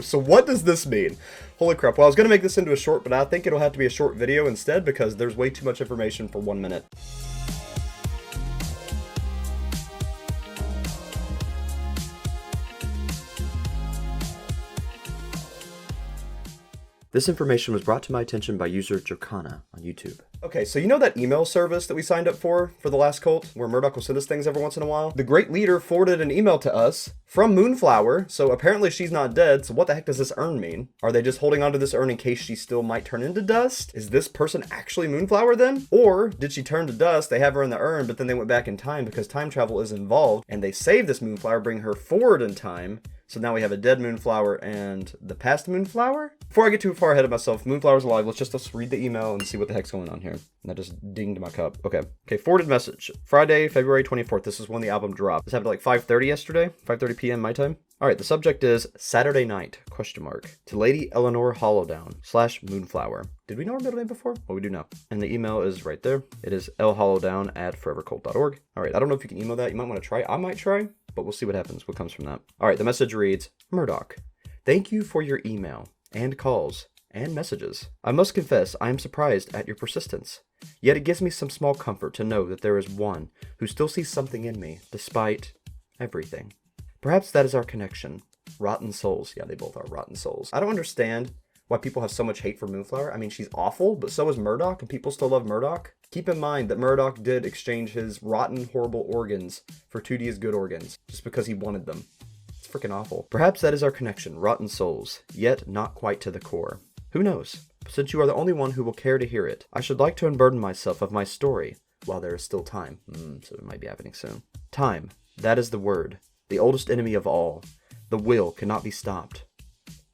So what does this mean? Holy crap. Well, I was going to make this into a short, but I think it'll have to be a short video instead because there's way too much information for 1 minute. This information was brought to my attention by user Jokana on YouTube. Okay, so you know that email service that we signed up for the last cult, where Murdoc will send us things every once in a while? The great leader forwarded an email to us from Moonflower, so apparently she's not dead, so what the heck does this urn mean? Are they just holding onto this urn in case she still might turn into dust? Is this person actually Moonflower then? Or did she turn to dust, they have her in the urn, but then they went back in time because time travel is involved, and they saved this Moonflower, bring her forward in time, so now we have a dead Moonflower and the past Moonflower? Before I get too far ahead of myself, Moonflower's alive. Let's read the email and see what the heck's going on here. And that just dinged my cup. Okay, forwarded message. Friday, February 24th. This is when the album dropped. This happened at like 5:30 yesterday. 5:30 p.m. my time. Alright, the subject is Saturday Night, ? To Lady Eleanor Hollodown / Moonflower. Did we know her middle name before? Well, we do now. And the email is right there. It is lhollodown@forevercult.org. Alright, I don't know if you can email that. You might want to try. I might try, but we'll see what happens, what comes from that. Alright, the message reads, Murdoc, thank you for your email and calls and messages. I must confess I am surprised at your persistence. Yet it gives me some small comfort to know that there is one who still sees something in me, despite everything. Perhaps that is our connection. Rotten souls. Yeah, they both are rotten souls. I don't understand why people have so much hate for Moonflower. I mean, she's awful, but so is Murdoc, and people still love Murdoc. Keep in mind that Murdoc did exchange his rotten, horrible organs for 2D's good organs, just because he wanted them. It's freaking awful. Perhaps that is our connection, rotten souls, yet not quite to the core. Who knows? Since you are the only one who will care to hear it, I should like to unburden myself of my story while there is still time. So it might be happening soon. Time, that is the word. The oldest enemy of all. The will cannot be stopped.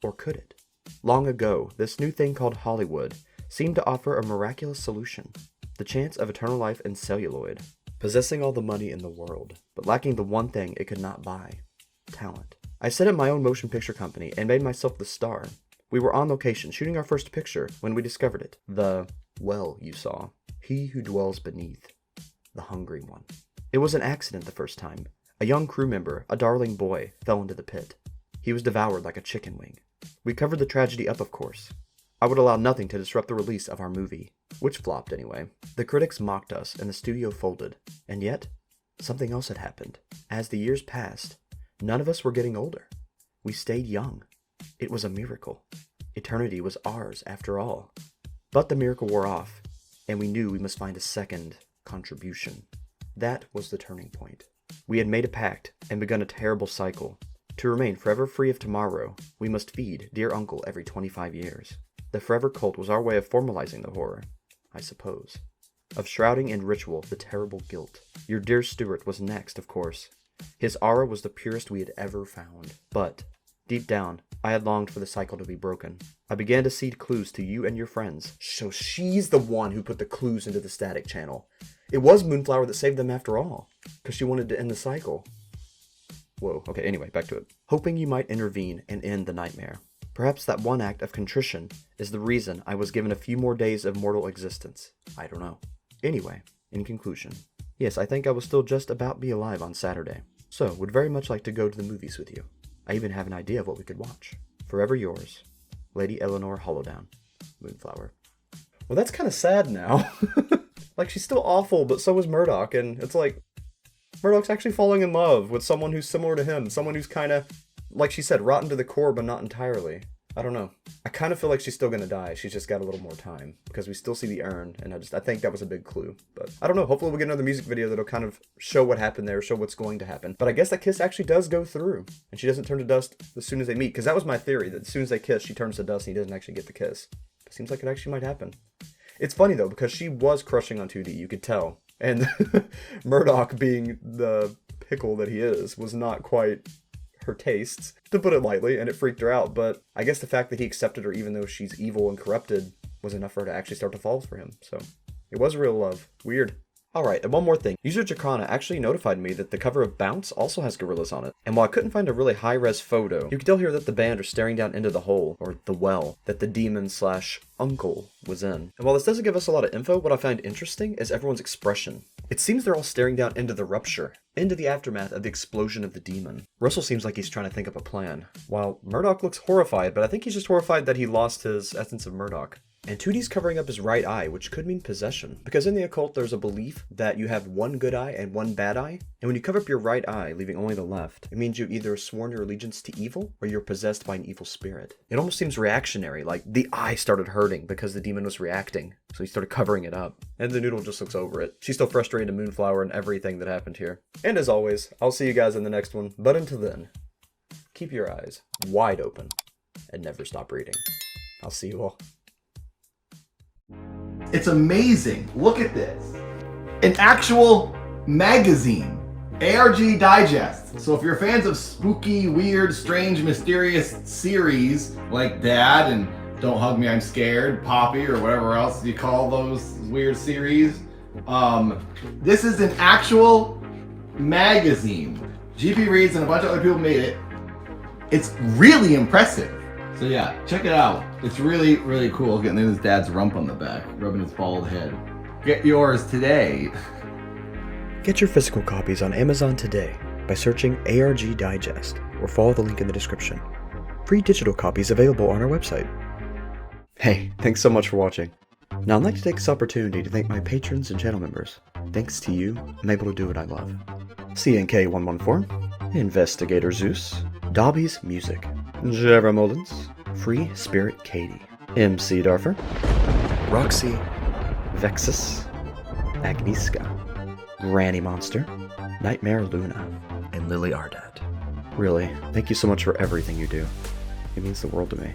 Or could it? Long ago, this new thing called Hollywood seemed to offer a miraculous solution. The chance of eternal life in celluloid. Possessing all the money in the world, but lacking the one thing it could not buy. Talent. I set up my own motion picture company and made myself the star. We were on location shooting our first picture when we discovered it. The well you saw. He who dwells beneath. The hungry one. It was an accident the first time. A young crew member, a darling boy, fell into the pit. He was devoured like a chicken wing. We covered the tragedy up, of course. I would allow nothing to disrupt the release of our movie. Which flopped anyway. The critics mocked us and the studio folded. And yet, something else had happened. As the years passed, none of us were getting older. We stayed young. It was a miracle. Eternity was ours, after all. But the miracle wore off, and we knew we must find a second contribution. That was the turning point. We had made a pact and begun a terrible cycle. To remain forever free of tomorrow, we must feed dear uncle every 25 years. The forever cult was our way of formalizing the horror, I suppose. Of shrouding in ritual the terrible guilt. Your dear Stuart was next, of course. His aura was the purest we had ever found. But, deep down, I had longed for the cycle to be broken. I began to seed clues to you and your friends. So she's the one who put the clues into the static channel. It was Moonflower that saved them after all, because she wanted to end the cycle. Whoa, okay, anyway, back to it. Hoping you might intervene and end the nightmare. Perhaps that one act of contrition is the reason I was given a few more days of mortal existence. I don't know. Anyway, in conclusion, yes, I think I will still just about be alive on Saturday. So, would very much like to go to the movies with you. I even have an idea of what we could watch. Forever yours, Lady Eleanor Hollodown, Moonflower. Well, that's kind of sad now. Like, she's still awful, but so is Murdoc, and it's like, Murdoc's actually falling in love with someone who's similar to him, someone who's kind of, like she said, rotten to the core, but not entirely. I don't know. I kind of feel like she's still gonna die. She's just got a little more time, because we still see the urn, and I think that was a big clue. But I don't know. Hopefully we'll get another music video that'll kind of show what happened there, show what's going to happen. But I guess that kiss actually does go through, and she doesn't turn to dust as soon as they meet, because that was my theory, that as soon as they kiss, she turns to dust and he doesn't actually get the kiss. It seems like it actually might happen. It's funny, though, because she was crushing on 2D, you could tell. And Murdoc, being the pickle that he is, was not quite her tastes, to put it lightly, and it freaked her out. But I guess the fact that he accepted her even though she's evil and corrupted was enough for her to actually start to fall for him. So it was real love. Weird. Alright, and one more thing. User Jacana actually notified me that the cover of Bounce also has Gorillaz on it. And while I couldn't find a really high-res photo, you could still hear that the band are staring down into the hole, or the well, that the demon/uncle was in. And while this doesn't give us a lot of info, what I find interesting is everyone's expression. It seems they're all staring down into the Rupture, into the aftermath of the explosion of the demon. Russell seems like he's trying to think up a plan, while Murdoc looks horrified, but I think he's just horrified that he lost his essence of Murdoc. And 2D's covering up his right eye, which could mean possession. Because in the occult, there's a belief that you have one good eye and one bad eye. And when you cover up your right eye, leaving only the left, it means you either sworn your allegiance to evil or you're possessed by an evil spirit. It almost seems reactionary, like the eye started hurting because the demon was reacting. So he started covering it up. And the Noodle just looks over it. She's still frustrated to Moonflower and everything that happened here. And as always, I'll see you guys in the next one. But until then, keep your eyes wide open and never stop reading. I'll see you all. It's amazing. Look at this. An actual magazine. ARG Digest. So if you're fans of spooky, weird, strange, mysterious series like Dad and Don't Hug Me, I'm Scared, Poppy, or whatever else you call those weird series, this is an actual magazine. GP Reads and a bunch of other people made it. It's really impressive. So yeah, check it out. It's really, really cool. Getting his dad's rump on the back, rubbing his bald head. Get yours today. Get your physical copies on Amazon today by searching ARG Digest or follow the link in the description. Free digital copies available on our website. Hey, thanks so much for watching. Now I'd like to take this opportunity to thank my patrons and channel members. Thanks to you, I'm able to do what I love. CNK114, Investigator Zeus, Dobby's Music, Jera Mullins, Free Spirit Katie, MC Darfer, Roxy, Vexus, Agnieszka, Granny Monster, Nightmare Luna, and Lily Ardat. Really, thank you so much for everything you do. It means the world to me.